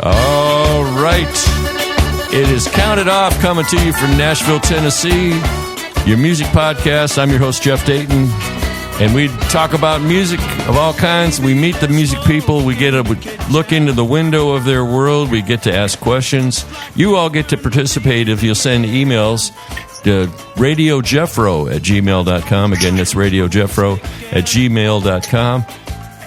All right. It is Counted Off, coming to you from Nashville, Tennessee. Your music podcast. I'm your host, Jeff Dayton. And we talk about music of all kinds. We meet the music people. We get a look into the window of their world. We get to ask questions. You all get to participate if you'll send emails to radiojeffro@gmail.com. Again, that's radiojeffro@gmail.com.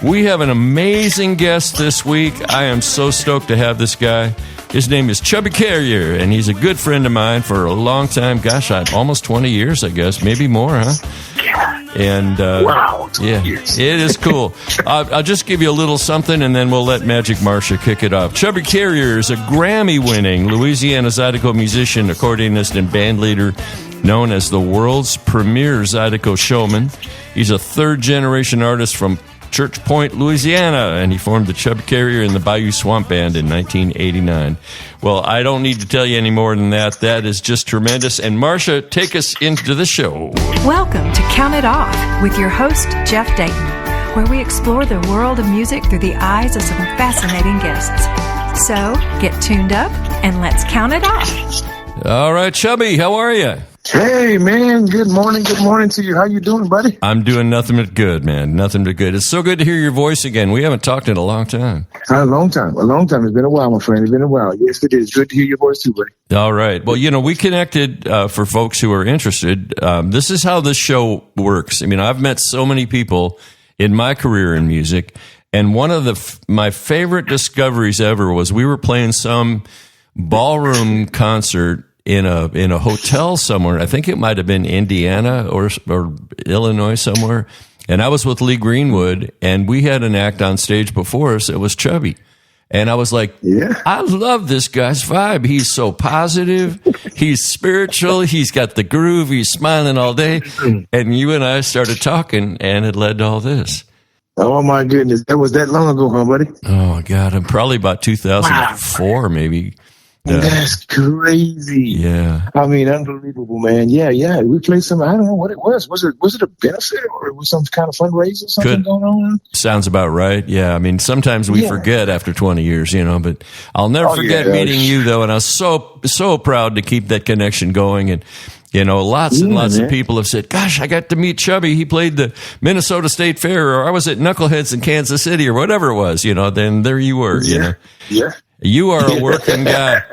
We have an amazing guest this week. I am so stoked to have this guy. His name is Chubby Carrier, and he's a good friend of mine for a long time. Gosh, almost 20 years, I guess. Maybe more, huh? And wow, yeah, years. It is cool. I'll just give you a little something, and then we'll let Magic Marsha kick it off. Chubby Carrier is a Grammy-winning Louisiana Zydeco musician, accordionist, and bandleader, known as the world's premier Zydeco showman. He's a third-generation artist from Church Point, Louisiana, and he formed the Chubby Carrier and the Bayou Swamp Band in 1989. Well, I don't need to tell you any more than that. That is just tremendous. And Marsha, take us into the show. Welcome to Count It Off with your host, Jeff Dayton, where we explore the world of music through the eyes of some fascinating guests. So, get tuned up and let's count it off. All right, Chubby, how are you? Hey, man. Good morning to you. How you doing, buddy? I'm doing nothing but good, man. Nothing but good. It's so good to hear your voice again. We haven't talked in a long time. A long time. It's been a while, my friend. It's been a while. Yes, it is. Good to hear your voice too, buddy. All right. Well, we connected for folks who are interested. This is how this show works. I mean, I've met so many people in my career in music, and one of my favorite discoveries ever was we were playing some ballroom concert in a hotel somewhere. I think it might have been Indiana or Illinois somewhere. And I was with Lee Greenwood, and we had an act on stage before us. It was Chubby. And I was like, yeah, I love this guy's vibe. He's so positive. He's spiritual. He's got the groove. He's smiling all day. And you and I started talking, and it led to all this. Oh, my goodness. That was that long ago, huh, buddy? Oh, my God. I'm probably about 2004, maybe. That's crazy. Yeah. I mean, unbelievable, man. Yeah. We played some, I don't know what it was. Was it a benefit or was some kind of fundraiser or something going on? Sounds about right. Yeah. I mean, sometimes we forget after 20 years, but I'll never forget meeting you, though. And I was so proud to keep that connection going. And, lots and lots of people have said, gosh, I got to meet Chubby. He played the Minnesota State Fair, or I was at Knuckleheads in Kansas City, or whatever it was, then there you were, Yeah. You are a working guy.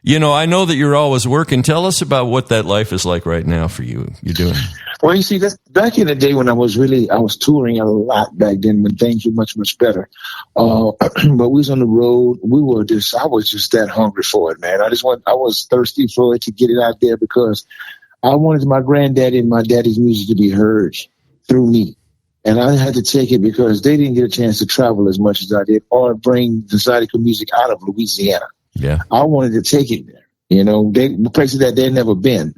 I know that you're always working. Tell us about what that life is like right now for you. You're doing. Well, you see, that's back in the day when I was touring a lot back then when things were much, much better. But we was on the road. I was just that hungry for it, man. I was thirsty for it to get it out there because I wanted my granddaddy and my daddy's music to be heard through me. And I had to take it because they didn't get a chance to travel as much as I did or bring the Zydeco music out of Louisiana. Yeah. I wanted to take it there. Places that they'd never been.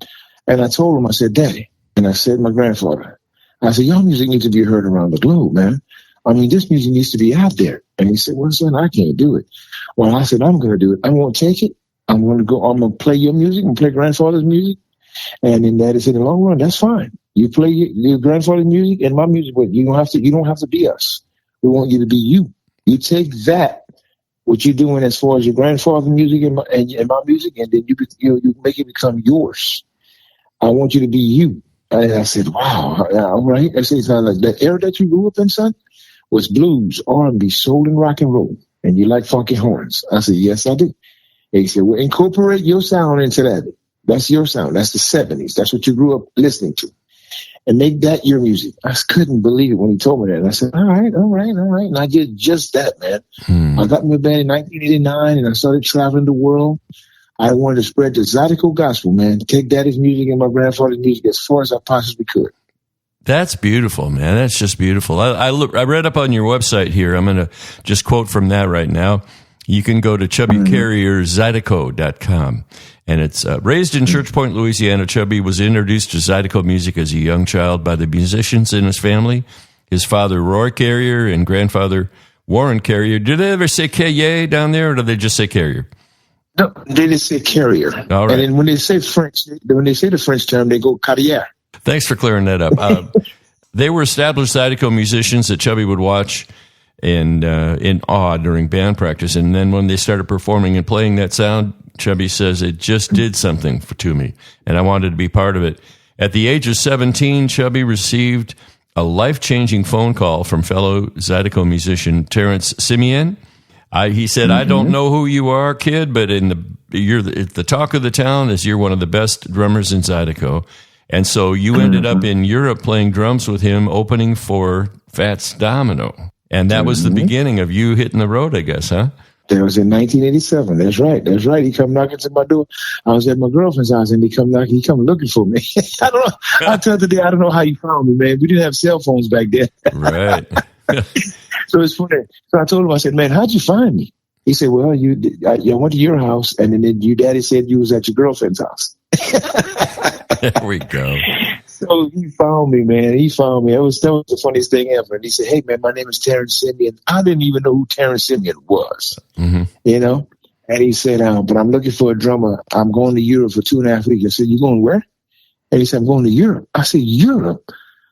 And I told them, I said, Daddy, and I said, my grandfather, I said, your music needs to be heard around the globe, man. I mean, this music needs to be out there. And he said, well, son, I can't do it. Well, I said, I'm going to do it. I'm going to take it. I'm going to play your music and play grandfather's music. And then Daddy said, in the long run, that's fine. You play your grandfather's music and my music, but you don't have to be us. We want you to be you. You take that, what you're doing as far as your grandfather's music and my music, and then you make it become yours. I want you to be you. And I said, wow, all right. I said, it's not like that era that you grew up in, son, was blues, R&B, soul, and rock and roll. And you like funky horns. I said, yes, I do. And he said, well, incorporate your sound into that. That's your sound. That's the 70s. That's what you grew up listening to. And make that your music. I couldn't believe it when he told me that. And I said, all right. And I did just that, man. I got in my band in 1989 and I started traveling the world. I wanted to spread the Zydeco gospel, man. Take daddy's music and my grandfather's music as far as I possibly could. That's beautiful, man. That's just beautiful. I read up on your website here. I'm going to just quote from that right now. You can go to chubbycarrierzydeco.com. And it's raised in Church Point, Louisiana. Chubby was introduced to Zydeco music as a young child by the musicians in his family. His father, Roy Carrier, and grandfather, Warren Carrier. Do they ever say Carrier down there, or do they just say Carrier? No, they just say Carrier. All right. And then when they say the French term, they go Carrier. Thanks for clearing that up. They were established Zydeco musicians that Chubby would watch and in awe during band practice. And then when they started performing and playing that sound, Chubby says it just did something to me, and I wanted to be part of it. At the age of 17, Chubby received a life-changing phone call from fellow Zydeco musician Terrence Simeon. He said, I don't know who you are, kid, but you're the talk of the town as you're one of the best drummers in Zydeco. And so you ended up in Europe playing drums with him, opening for Fats Domino. And that was the beginning of you hitting the road, I guess, huh? That was in 1987. That's right. He come knocking to my door. I was at my girlfriend's house, and he come looking for me. I don't know. I tell the day, I don't know how you found me, man. We didn't have cell phones back then. Right. So it's funny. So I told him, I said, man, how'd you find me? He said, well, I went to your house, and then your daddy said you was at your girlfriend's house. There we go. So he found me, man. He found me. That was the funniest thing ever. And he said, hey, man, my name is Terrence Simeon. I didn't even know who Terrence Simeon was, you know? And he said, but I'm looking for a drummer. I'm going to Europe for 2.5 weeks. I said, you going where? And he said, I'm going to Europe. I said, Europe?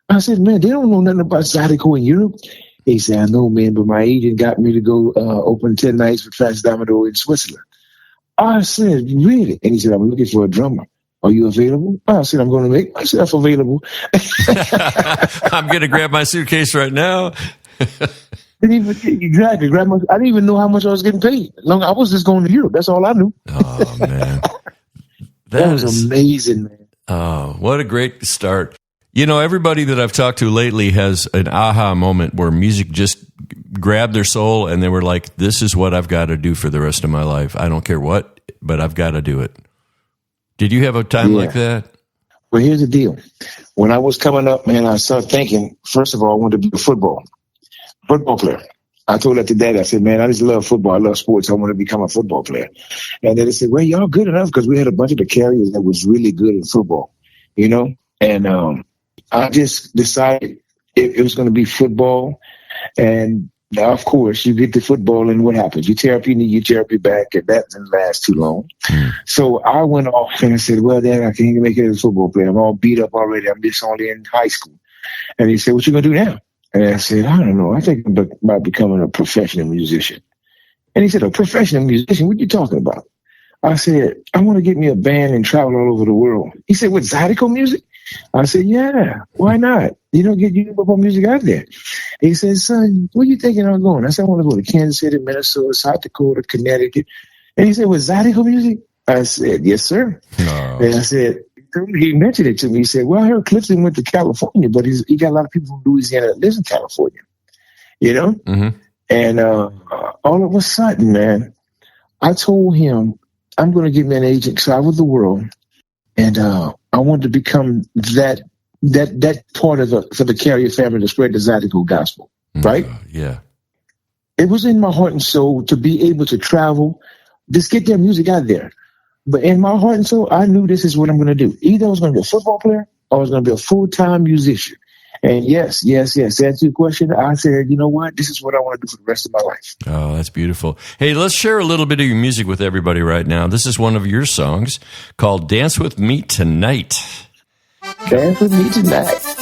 I said, man, they don't know nothing about Zydeco in Europe. He said, I know, man, but my agent got me to go open 10 nights with Fats Domino in Switzerland. I said, really? And he said, I'm looking for a drummer. Are you available? I said, I'm going to make myself available. I'm going to grab my suitcase right now. Exactly. I didn't even know how much I was getting paid. I was just going to Europe. That's all I knew. Oh, man. That was amazing, man. Oh, what a great start. You know, everybody that I've talked to lately has an aha moment where music just grabbed their soul and they were like, this is what I've got to do for the rest of my life. I don't care what, but I've got to do it. Did you have a time like that? Well, here's the deal. When I was coming up, man, I started thinking, first of all, I wanted to be a football player. I told that to Daddy. I said, man, I just love football. I love sports. I want to become a football player. And then they said, well, y'all good enough, because we had a bunch of the carriers that was really good at football, you know? And I just decided it was going to be football. And now, of course, you get to football, and what happens? You tear up your knee, you tear up your back, and that doesn't last too long. So I went off and I said, well, Dad, I can't make it as a football player. I'm all beat up already. I'm just only in high school. And he said, what you going to do now? And I said, I don't know. I think about becoming a professional musician. And he said, a professional musician? What are you talking about? I said, I want to get me a band and travel all over the world. He said, what, Zydeco music? I said, yeah, why not? You don't get universal music out there. He said, son, where you thinking I'm going? I said, I want to go to Kansas City, Minnesota, South Dakota, Connecticut. And he said, with Zydeco music? I said, yes, sir. No. And I said, he mentioned it to me. He said, well, I heard Clifton went to California, but he got a lot of people from Louisiana that lives in California, you know? And all of a sudden, man, I told him, I'm going to get me an agent, travel the world, and I wanted to become that part of for the Carrier family to spread the Zydeco gospel, right? Yeah. It was in my heart and soul to be able to travel, just get their music out there. But in my heart and soul, I knew this is what I'm going to do. Either I was going to be a football player or I was going to be a full-time musician. And yes, to answer your question, I said, you know what? This is what I want to do for the rest of my life. Oh, that's beautiful. Hey, let's share a little bit of your music with everybody right now. This is one of your songs called Dance With Me Tonight. Dance With Me Tonight.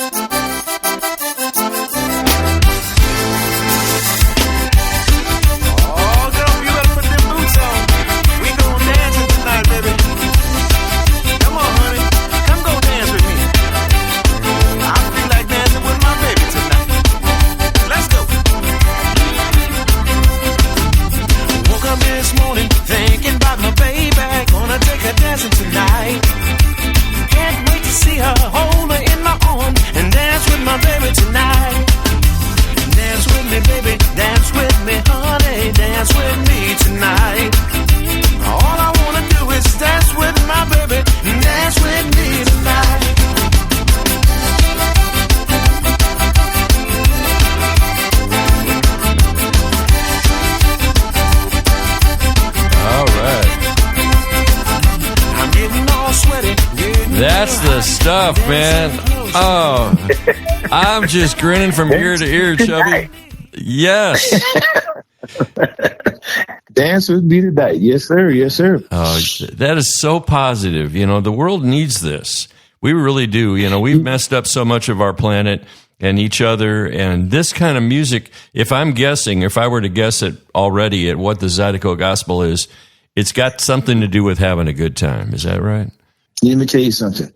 That's the stuff, man. Oh, I'm just grinning from ear to ear, Chubby. Yes. Dance with me tonight. Yes, sir. Yes, sir. Oh, that is so positive. You know, the world needs this. We really do. You know, we've messed up so much of our planet. and each other. And this kind of music, if I were to guess it already at what the Zydeco gospel is, it's got something to do with having a good time. Is that right? Let me tell you something.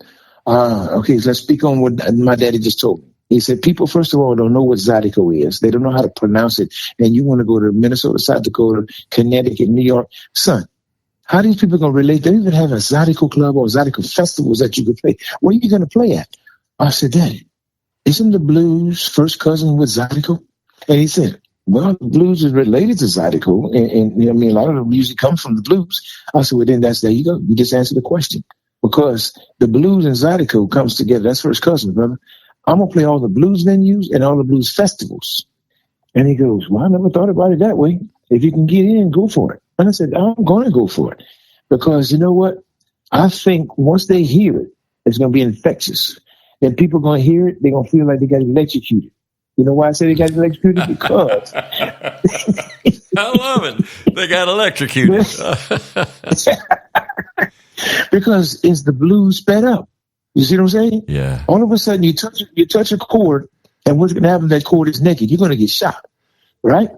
Okay, let's speak on what my daddy just told me. He said, people, first of all, don't know what Zydeco is. They don't know how to pronounce it. And you want to go to Minnesota, South Dakota, Connecticut, New York. Son, how are these people going to relate? They even have a Zydeco club or Zydeco festivals that you can play. Where are you going to play at? I said, Daddy, isn't the blues first cousin with Zydeco? And he said, well, the blues is related to Zydeco. And I mean, a lot of the music comes from the blues. I said, well, then there you go. You just answered the question. Because the blues and Zydeco comes together. That's first cousin, brother. I'm going to play all the blues venues and all the blues festivals. And he goes, well, I never thought about it that way. If you can get in, go for it. And I said, I'm going to go for it. Because you know what? I think once they hear it, it's going to be infectious. And people are going to hear it, they're going to feel like they got electrocuted. You know why I say they got electrocuted? Because I love it. They got electrocuted. Because it's the blues sped up. You see what I'm saying? Yeah. All of a sudden, you touch a chord, and what's going to happen? That chord is naked. You're going to get shot, right?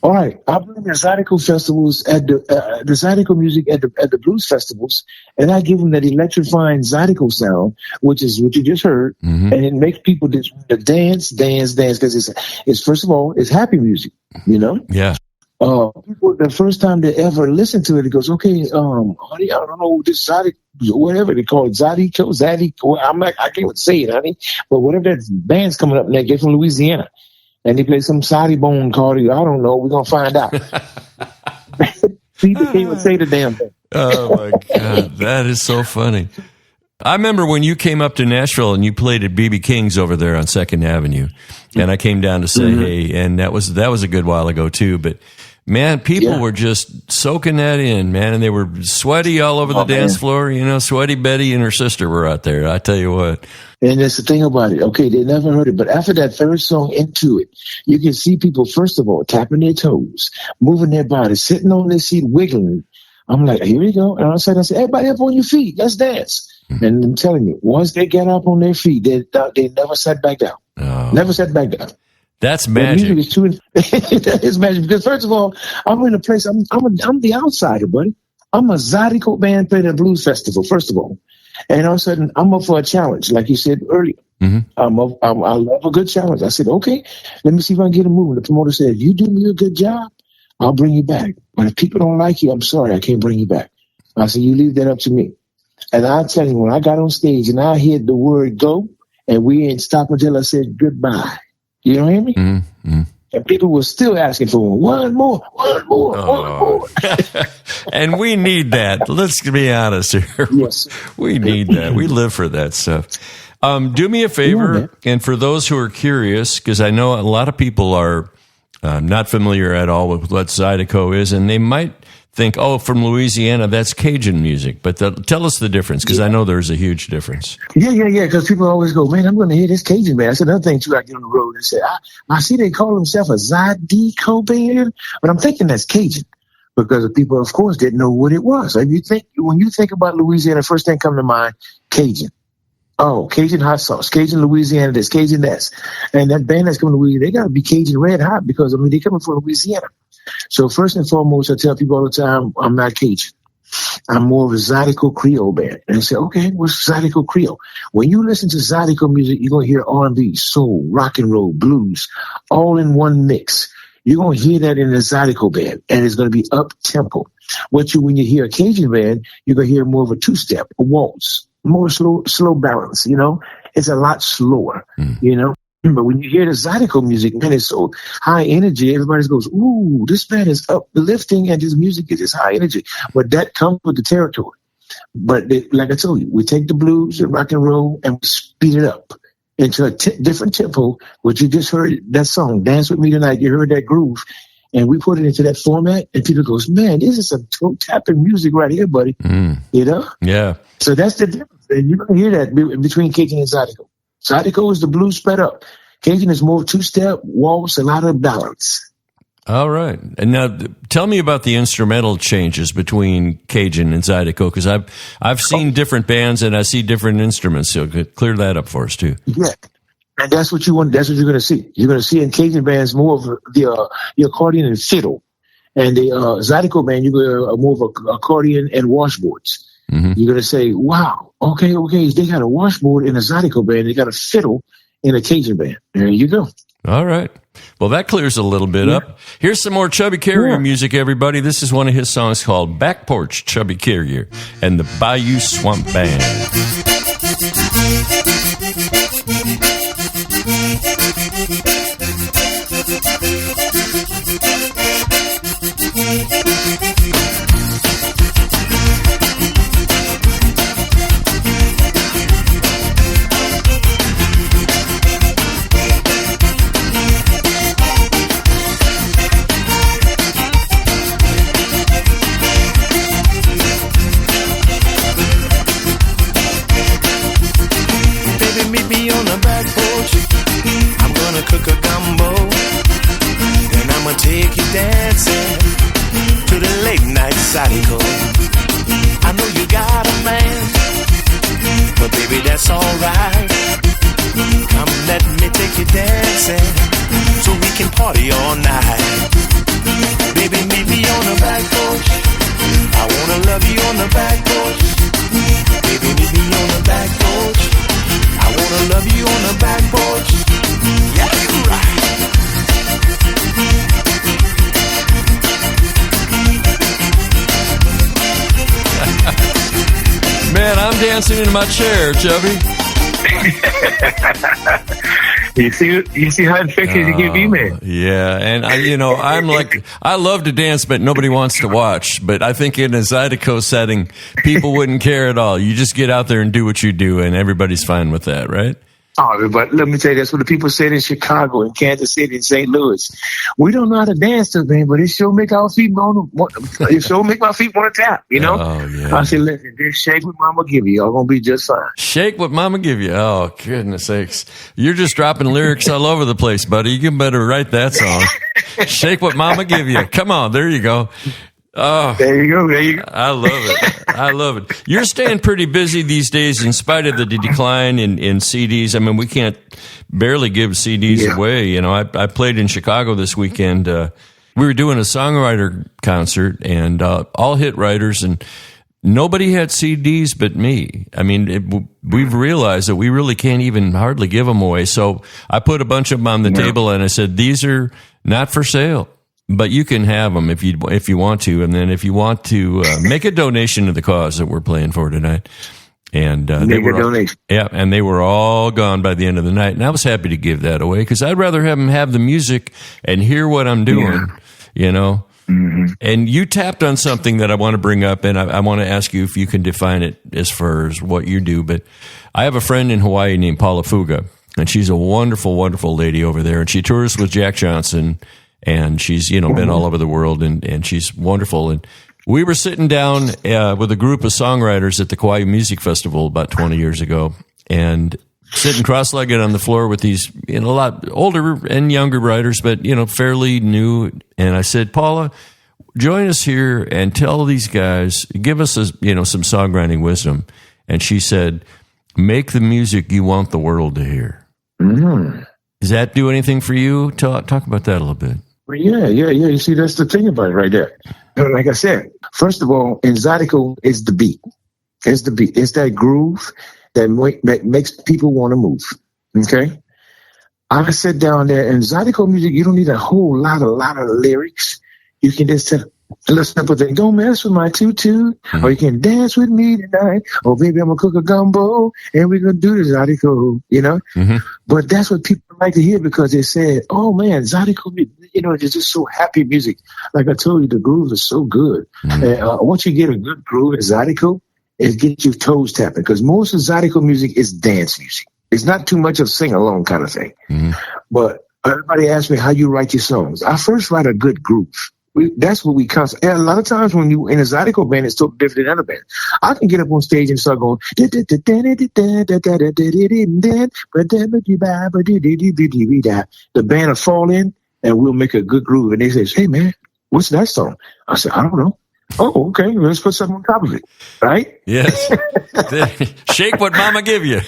All right. I bring the Zydeco festivals at the Zydeco music at the blues festivals, and I give them that electrifying Zydeco sound, which is what you just heard, and it makes people just dance, because it's first of all, it's happy music, you know? Yeah. People, the first time they ever listen to it, it goes, okay, honey, I don't know this Zydeco, whatever they call it, Zydeco. I can't say it, honey, but whatever that band's coming up next, they're from Louisiana, and they play some Saudi bone called, I don't know, we're gonna find out. People can't even say the damn thing. Oh my God, that is so funny. I remember when you came up to Nashville and you played at BB King's over there on 2nd Avenue, and I came down to say hey, and that was a good while ago too, but man, people were just soaking that in, man, and they were sweaty all over the dance floor. You know, Sweaty Betty and her sister were out there. I tell you what. And that's the thing about it. Okay, they never heard it, but after that third song into it, you can see people, first of all, tapping their toes, moving their bodies, sitting on their seat, wiggling. I'm like, here we go. And all of a sudden I said, everybody up on your feet. Let's dance. And I'm telling you, once they get up on their feet, they never sat back down. Oh. Never sat back down. That's magic. That is magic because first of all, I'm in a place. I'm the outsider, buddy. I'm a Zydeco band playing at a blues festival. First of all, and all of a sudden I'm up for a challenge, like you said earlier. I love a good challenge. I said, okay, let me see if I can get a moving. The promoter said, if you do me a good job, I'll bring you back. But if people don't like you, I'm sorry, I can't bring you back. I said, you leave that up to me. And I tell you, when I got on stage and I heard the word go, and we ain't stopped until I said goodbye. You know what I mean? And people were still asking for one more. And we need that. Let's be honest here. Yes. We need that. We live for that stuff. Do me a favor, and for those who are curious, because I know a lot of people are not familiar at all with what Zydeco is, and they might think, oh, from Louisiana, that's Cajun music. But tell us the difference, because I know there's a huge difference. Yeah, because people always go, man, I'm going to hear this Cajun band. That's another thing, too, I get on the road and say, I see they call themselves a Zydeco band, but I'm thinking that's Cajun, because the people, of course, didn't know what it was. When you think about Louisiana, first thing come to mind, Cajun. Oh, Cajun hot sauce, Cajun Louisiana this, Cajun this. And that band that's coming to Louisiana, they got to be Cajun red hot because, they're coming from Louisiana. So first and foremost, I tell people all the time, I'm not Cajun. I'm more of a Zydeco Creole band. And I say, okay, what's Zydeco Creole? When you listen to Zydeco music, you're going to hear R&B, soul, rock and roll, blues, all in one mix. You're going to hear that in a Zydeco band, and it's going to be up-tempo. When you hear a Cajun band, you're going to hear more of a two-step, a waltz, more slow balance, It's a lot slower, But when you hear the Zydeco music, man, it's so high energy. Everybody goes, ooh, this band is uplifting and this music is just high energy. But that comes with the territory. But like I told you, we take the blues and rock and roll and we speed it up into a different tempo. What you just heard, that song, Dance With Me Tonight, you heard that groove. And we put it into that format, and people goes, man, this is some toe-tapping music right here, buddy. Yeah. So that's the difference. And you're going to hear that between Cajun and Zydeco. Zydeco is the blues sped up. Cajun is more two-step, waltz, a lot of balance. All right. And now tell me about the instrumental changes between Cajun and Zydeco, because I've seen different bands and I see different instruments, so clear that up for us too. Yeah. And that's what you want. That's what you're going to see. You're going to see in Cajun bands more of the accordion and fiddle, and the Zydeco band you're going to more of a accordion and washboards. Mm-hmm. You're going to say, "Wow, okay, they got a washboard in a Zydeco band. They got a fiddle in a Cajun band." There you go. All right. Well, that clears a little bit up. Here's some more Chubby Carrier music, everybody. This is one of his songs called Back Porch Chubby Carrier and the Bayou Swamp Band. Zydeco. I know you got a man, but baby, that's alright. Come, let me take you dancing, so we can party all night. Baby, meet me on the back porch. I wanna love you on the back porch. Baby, meet me on the back porch. I wanna love you on the back porch. Yeah, you're right. Man, I'm dancing in my chair, Chubby. You see how infectious you can be, man. Yeah, and I'm like, I love to dance, but nobody wants to watch. But I think in a Zydeco setting, people wouldn't care at all. You just get out there and do what you do, and everybody's fine with that, right? Oh, but let me tell you, that's what the people said in Chicago, in Kansas City, in St. Louis. We don't know how to dance to man, but it sure make our feet it sure make my feet want to tap, you know? Oh, yeah. I said, listen, just shake what mama give you. Y'all gonna be just fine. Shake what mama give you. Oh, goodness sakes. You're just dropping lyrics all over the place, buddy. You better write that song. Shake what mama give you. Come on, there you go. Oh, there you go. I love it. You're staying pretty busy these days in spite of the decline in CDs. I mean, we can't barely give CDs away. You know, I played in Chicago this weekend. We were doing a songwriter concert and all hit writers, and nobody had CDs but me. I mean, we've realized that we really can't even hardly give them away. So I put a bunch of them on the table and I said, these are not for sale. But you can have them if you want to, and then if you want to make a donation to the cause that we're playing for tonight, and they were all gone by the end of the night, and I was happy to give that away because I'd rather have them have the music and hear what I'm doing, you know. Mm-hmm. And you tapped on something that I want to bring up, and I want to ask you if you can define it as far as what you do. But I have a friend in Hawaii named Paula Fuga, and she's a wonderful, wonderful lady over there, and she tours with Jack Johnson. And she's, been all over the world, and she's wonderful. And we were sitting down with a group of songwriters at the Kauai Music Festival about 20 years ago, and sitting cross-legged on the floor with these, a lot older and younger writers, but, fairly new. And I said, Paula, join us here and tell these guys, give us, some songwriting wisdom. And she said, make the music you want the world to hear. Mm-hmm. Does that do anything for you? Talk about that a little bit. Yeah. You see, that's the thing about it right there. Like I said, first of all, in Zydeco, it's the beat. It's the beat. It's that groove that makes people want to move. Okay? I sit down there, in Zydeco music, you don't need a whole lot of lyrics. You can just tell a little simple thing, don't mess with my tutu, or you can dance with me tonight, or maybe I'm going to cook a gumbo, and we're going to do the Zydeco, Mm-hmm. But that's what people like to hear because they said, oh, man, Zydeco, it's just so happy music. Like I told you, the grooves are so good. Mm-hmm. And once you get a good groove in Zydeco, it gets your toes tapping because most of Zydeco music is dance music. It's not too much of sing-along kind of thing. Mm-hmm. But everybody asks me how you write your songs. I first write a good groove. That's what we constantly. And a lot of times when you in a Zydeco band, it's totally different than other bands. I can get up on stage and start going. The band will fall in, and we'll make a good groove. And they say, "Hey man, what's that song?" I said, "I don't know." Oh, okay. Let's put something on top of it, right? Yes. Shake what mama give you.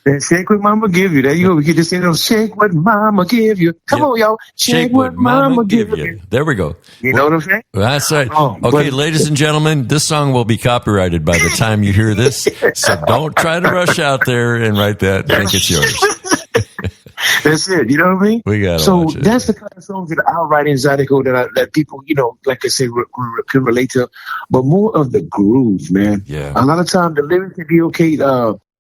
And shake what mama give you. There you go. We get to say, shake what mama give you. Come on, y'all. Shake what mama give you. There we go. You know what I'm saying? That's right. Oh, okay, ladies and gentlemen, this song will be copyrighted by the time you hear this. So don't try to rush out there and write that. Think it's yours. That's it. You know what I mean? We got So that's the kind of songs that I'll write in Zydeco that people, like I say, can relate to. But more of the groove, man. Yeah. A lot of time the lyrics can be okay,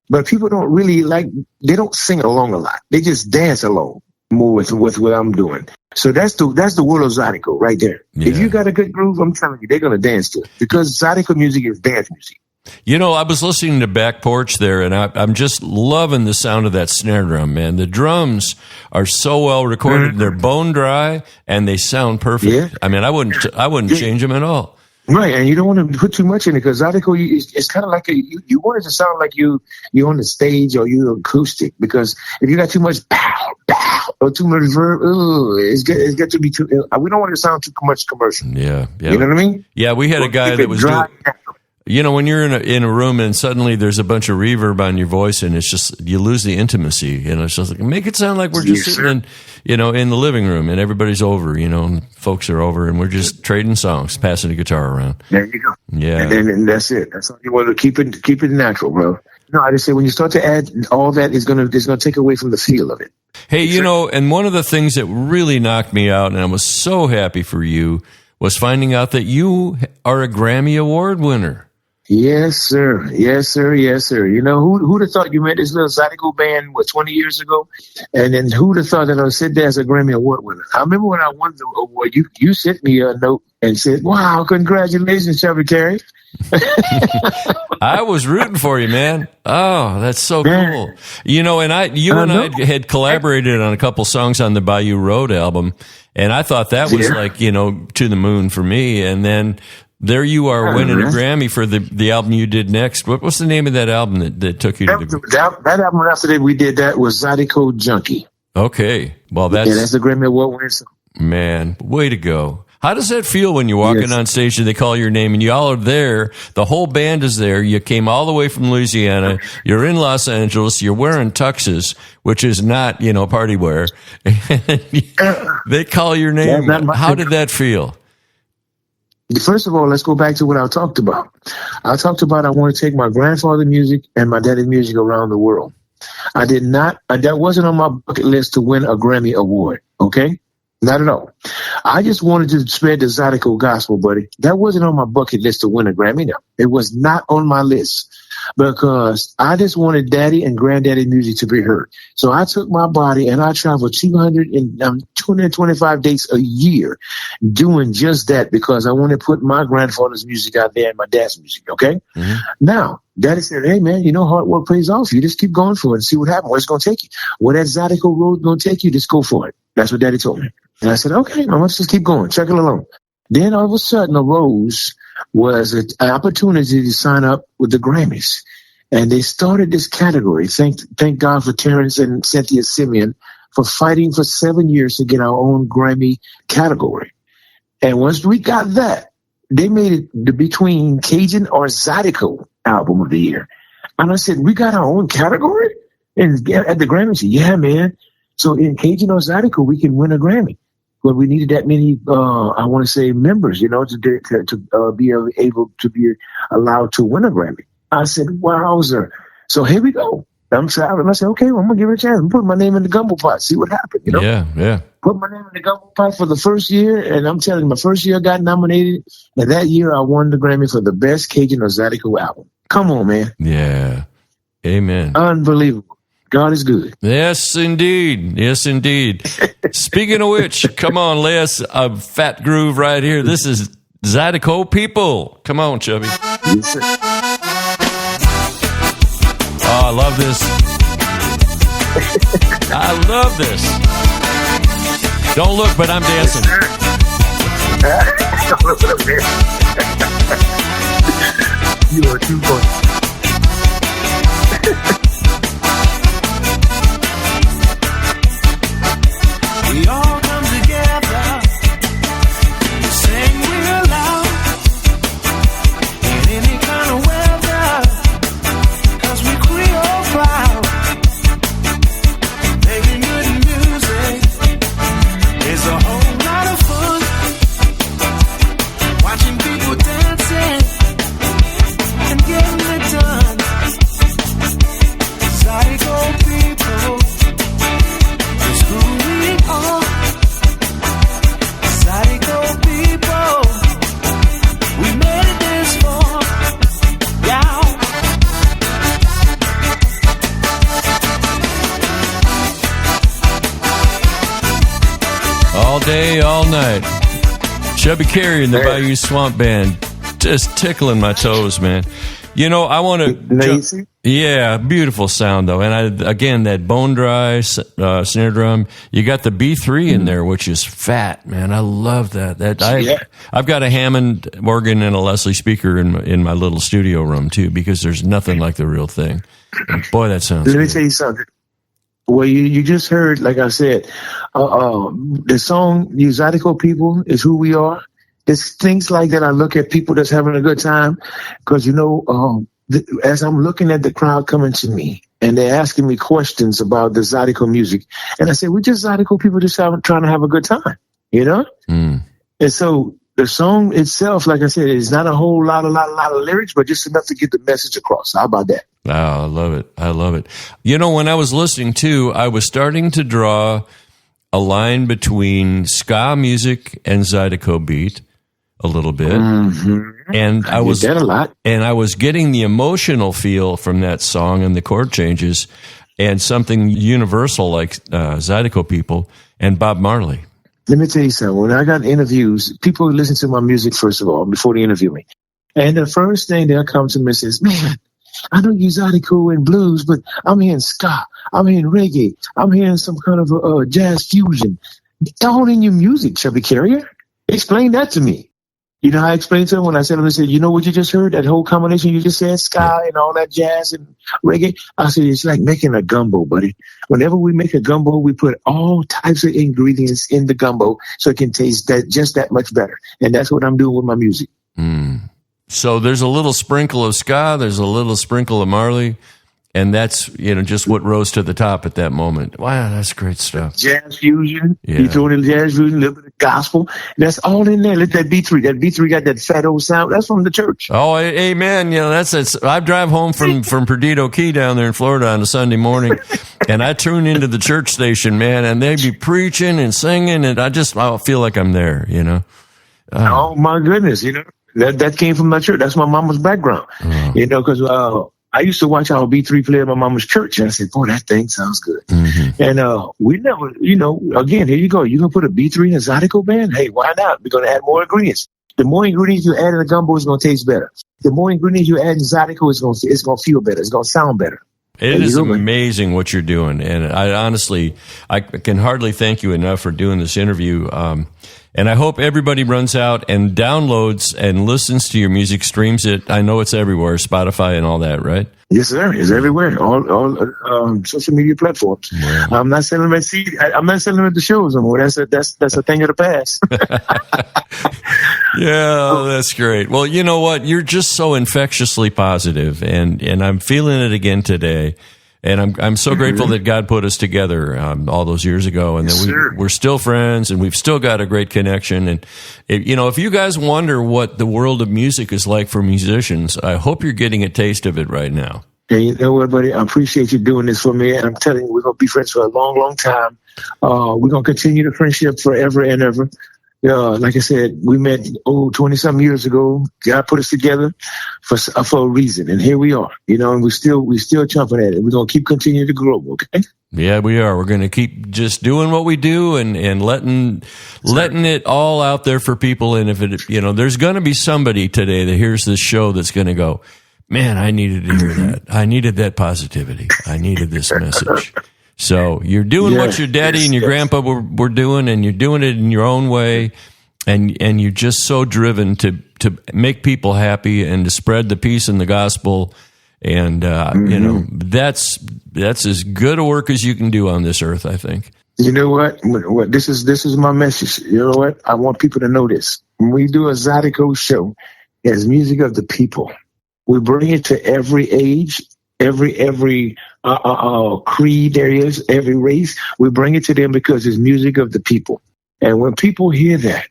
but people don't really they don't sing along a lot. They just dance along more with what I'm doing. So that's the world of Zydeco right there. Yeah. If you got a good groove, I'm telling you, they're going to dance to it because Zydeco music is dance music. I was listening to Back Porch there, and I'm just loving the sound of that snare drum, man. The drums are so well recorded; mm-hmm. They're bone dry, and they sound perfect. Yeah. I mean, I wouldn't change them at all. Right, and you don't want to put too much in it because Zydeco, it's kind of like you want it to sound like you're on the stage or you're acoustic. Because if you got too much pow pow or too much verb, it's got to be too. We don't want it to sound too much commercial. Yeah. You know what I mean? Yeah, we had a guy that was doing. When you're in a room and suddenly there's a bunch of reverb on your voice and it's just, you lose the intimacy. It's just like, make it sound like we're just sitting in the living room and everybody's over, and folks are over and we're just trading songs, passing the guitar around. There you go. Yeah. And that's it. That's all you want to keep it natural, bro. I just say when you start to add all that, it's going to take away from the feel of it. Hey, and one of the things that really knocked me out, and I was so happy for you, was finding out that you are a Grammy Award winner. Yes, sir. Yes, sir. Yes, sir. Who'd have thought you met this little Zydeco band, 20 years ago? And then who'd have thought that I'd sit there as a Grammy Award winner? I remember when I won the award, you sent me a note and said, wow, congratulations, Chubby Carrier. I was rooting for you, man. Oh, that's so cool. And I had collaborated on a couple songs on the Bayou Road album, and I thought that was to the moon for me. And then there you are winning a Grammy for the album you did next. What's the name of that album that took you to the... That album after that we did that was Zydeco Junkie. Okay. Well, that's the Grammy Award winner song. Man, way to go. How does that feel when you're walking on stage and they call your name and you all are there? The whole band is there. You came all the way from Louisiana. You're in Los Angeles. You're wearing tuxes, which is not, party wear. They call your name. How did that feel? First of all, let's go back to what I talked about. I talked about I want to take my grandfather's music and my daddy's music around the world. I did not. That wasn't on my bucket list to win a Grammy Award. Okay. Not at all. I just wanted to spread the Zydeco gospel, buddy. That wasn't on my bucket list to win a Grammy. No, it was not on my list because I just wanted daddy and granddaddy music to be heard. So I took my body and I traveled 225 days a year doing just that because I want to put my grandfather's music out there and my dad's music. Okay. Mm-hmm. Now, daddy said, hey, man, hard work pays off. You just keep going for it and see what happens. Where it's going to take you. Where that Zydeco road going to take you, just go for it. That's what daddy told me. And I said, okay, let's just keep going. Check it along. Then all of a sudden arose was an opportunity to sign up with the Grammys. And they started this category. Thank God for Terrence and Cynthia Simeon for fighting for 7 years to get our own Grammy category. And once we got that, they made it the Between Cajun or Zydeco album of the year. And I said, we got our own category? And at the Grammys, yeah, man. So in Cajun or Zydeco, we can win a Grammy. But we needed that many, I want to say, members, to be able to be allowed to win a Grammy. I said, wowzer. So here we go. I'm sorry. And I said, okay, well, I'm going to give it a chance. I'm putting my name in the gumbo pot, see what happens. Yeah. Put my name in the gumbo pot for the first year. And I'm telling you, my first year I got nominated. And that year I won the Grammy for the best Cajun or Zydeco album. Come on, man. Yeah. Amen. Unbelievable. God is good. Yes, indeed. Yes, indeed. Speaking of which, come on, lay us a fat groove right here. This is Zydeco People. Come on, Chubby. Yes, sir. Oh, I love this. I love this. Don't look, but I'm dancing. Don't look, but I'm dancing. You are too funny. We all come together, sing real loud, in any kind of weather, 'cause we Creole proud. day, all night. Chubby Carrier and the Bayou Swamp Band, just tickling my toes, man. You know, I want to. Yeah, beautiful sound though, and again that bone dry snare drum. You got the B3 in there, which is fat, man. I love that. I've got a Hammond organ and a Leslie speaker in my little studio room too, because there's nothing like the real thing. And boy, that sounds. Let me tell you something. Well, you just heard, like I said, the song "You Zydeco People" is who we are. It's things like that. I look at people that's having a good time, because as I'm looking at the crowd coming to me and they're asking me questions about the Zydeco music, and I say, we're just Zydeco people just trying to have a good time, you know? And so the song itself, like I said, is not a whole lot of lyrics, but just enough to get the message across. How about that? Oh, I love it. I love it. You know, when I was listening too, I was starting to draw a line between ska music and Zydeco beat a little bit. And I was that a lot. And I was getting the emotional feel from that song and the chord changes and something universal like Zydeco People and Bob Marley. Let me tell you something. When I got interviews, people listen to my music first of all before they interview me. And the first thing they'll come to me and says, man, I know you Zydeco and blues, but I'm hearing ska, I'm hearing reggae, I'm hearing some kind of jazz fusion. All in your music, Chubby Carrier. Explain that to me. You know how I explained to them when I said, you know what you just heard? That whole combination you just said, ska and all that jazz and reggae? I said, it's like making a gumbo, buddy. Whenever we make a gumbo, we put all types of ingredients in the gumbo so it can taste just that much better. And that's what I'm doing with my music. So there's a little sprinkle of ska, there's a little sprinkle of Marley, and that's, just what rose to the top at that moment. Wow, that's great stuff. Jazz fusion. Yeah. You throw in the jazz fusion, a little bit of gospel. That's all in there. Let that B3. That B3 got that fat old sound. That's from the church. Oh, amen. I drive home from Perdido Key down there in Florida on a Sunday morning, and I tune into the church station, man, and they be preaching and singing, and I feel like I'm there, Oh, my goodness, That came from my church. That's my mama's background, because I used to watch our B3 play at my mama's church, and I said, boy, that thing sounds good. And we never, again, here you go. You're going to put a B3 in a Zydeco band? Hey, why not? We're going to add more ingredients. The more ingredients you add in a gumbo, it's going to taste better. The more ingredients you add in Zydeco, it's going to feel better. It's going to sound better. It is amazing what you're doing. And I can hardly thank you enough for doing this interview. And I hope everybody runs out and downloads and listens to your music, streams it. I know it's everywhere, Spotify and all that, right? Yes, sir. It's everywhere. All social media platforms. Wow. I'm not selling them at CD. I'm not selling them at the shows anymore. That's a thing of the past. Yeah, that's great. Well, you know what? You're just so infectiously positive, and I'm feeling it again today. And I'm so grateful that God put us together all those years ago, and that we're still friends, and we've still got a great connection. And if you guys wonder what the world of music is like for musicians, I hope you're getting a taste of it right now. Hey, you know what, buddy? I appreciate you doing this for me, and I'm telling you, we're gonna be friends for a long, long time. We're gonna continue the friendship forever and ever. Like I said, we met 20-something years ago. God put us together for a reason, and here we are. And we still chomping at it. We're gonna keep continuing to grow. Okay? Yeah, we are. We're gonna keep just doing what we do and letting it all out there for people. And if it, there's gonna be somebody today that hears this show that's gonna go, man, I needed to hear that. I needed that positivity. I needed this message. So you're doing what your daddy and your grandpa were doing, and you're doing it in your own way, and you're just so driven to make people happy and to spread the peace and the gospel, and that's as good a work as you can do on this earth, I think. You know what? This is my message. You know what? I want people to know this. When we do a Zydeco show, it's music of the people. We bring it to every age, every creed there is, every race. We bring it to them because it's music of the people. And when people hear that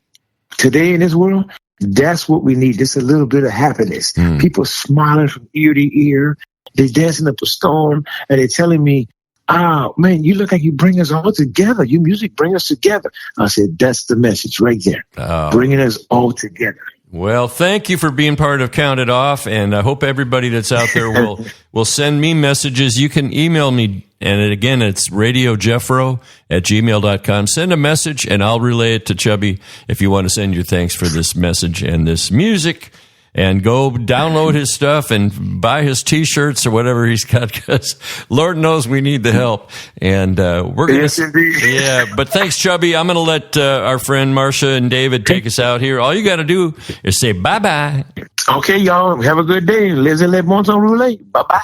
today in this world, that's what we need. Just a little bit of happiness. People smiling from ear to ear. They're dancing up a storm, and they're telling me, man, you look like you bring us all together. Your music brings us together. I said, that's the message right there. Bringing us all together. Well, thank you for being part of Count It Off, and I hope everybody that's out there will send me messages. You can email me And again, it's radiojeffro@gmail.com. Send a message, and I'll relay it to Chubby if you want to send your thanks for this message and this music. And go download his stuff and buy his T-shirts or whatever he's got, because Lord knows we need the help. And we're going to, yeah. But thanks, Chubby. I'm going to let our friend Marcia and David take us out here. All you got to do is say bye-bye. Okay, y'all. Have a good day. Les élèves montent en roulé. Bye-bye.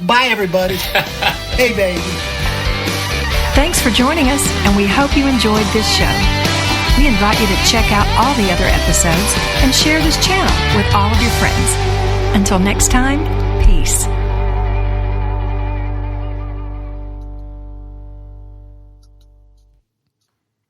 Bye, everybody. Hey, baby. Thanks for joining us, and we hope you enjoyed this show. We invite you to check out all the other episodes and share this channel with all of your friends. Until next time, peace.